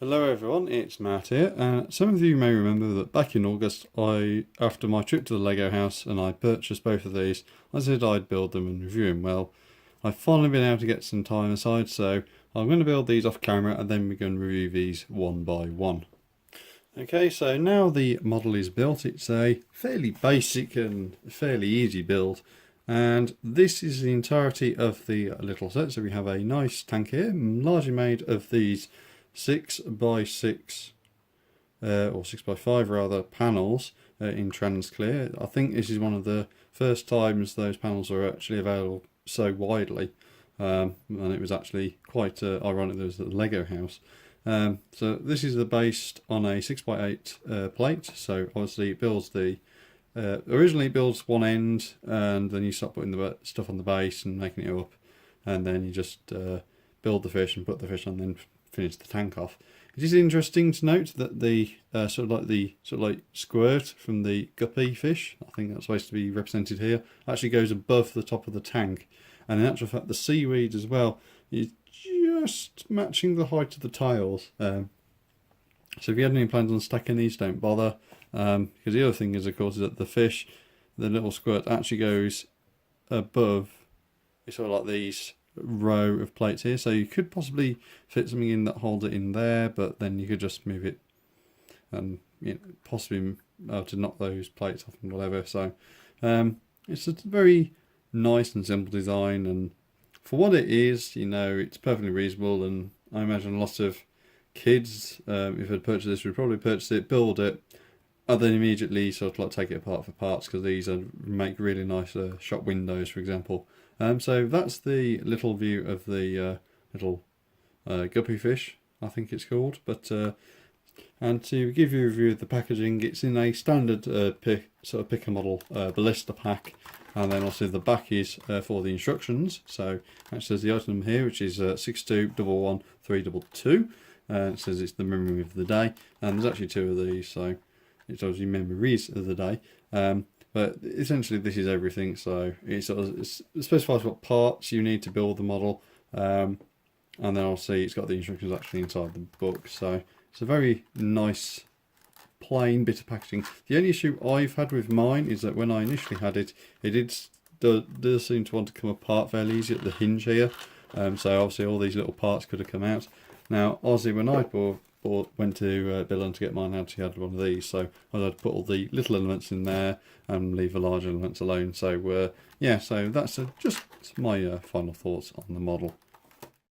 Hello everyone, it's Matt here. Some of you may remember that back in August, after my trip to the Lego house and I purchased both of these, I said I'd build them and review them. Well, I've finally been able to get some time aside, so I'm going to build these off camera and then we're going to review these one by one. Okay, so now the model is built, it's a fairly basic and fairly easy build. And this is the entirety of the little set. So we have a nice tank here, largely made of these 6x6 or 6x5 rather panels in trans clear. I think this is one of the first times those panels are actually available so widely, and it was actually quite ironic there was the Lego house. So this is based on a 6x8 plate, so obviously it builds the originally it builds one end and then you start putting the stuff on the base and making it up, and then you just build the fish and put the fish on, then finish the tank off. It is interesting to note that the sort of like squirt from the guppy fish, I think that's supposed to be represented here, actually goes above the top of the tank, and in actual fact the seaweed as well is just matching the height of the tiles. So if you had any plans on stacking these, don't bother, because the other thing is, of course, is that the fish, the little squirt actually goes above. It's sort of like these row of plates here, so you could possibly fit something in that holds it in there, but then you could just move it and possibly to knock those plates off and whatever. So it's a very nice and simple design, and for what it is, it's perfectly reasonable. And I imagine lots of kids, if they'd purchased this, would probably purchase it, build it, and then immediately sort of like take it apart for parts, because these make really nice shop windows, for example. So that's the little view of the little guppy fish, I think it's called. But and to give you a review of the packaging, it's in a standard picker model ballista pack, and then also the back is for the instructions. So it says the item here, which is 6211322. It says it's the memory of the day, and there's actually two of these, so it's obviously memories of the day. But essentially this is everything, so it specifies what parts you need to build the model, and then obviously it's got the instructions actually inside the book. So it's a very nice plain bit of packaging. The only issue I've had with mine is that when I initially had it, it does seem to want to come apart fairly easy at the hinge here, so obviously all these little parts could have come out. Now obviously when I went to Billund to get mine out, he had one of these, so I had to put all the little elements in there and leave the large elements alone. So yeah, so that's just my final thoughts on the model.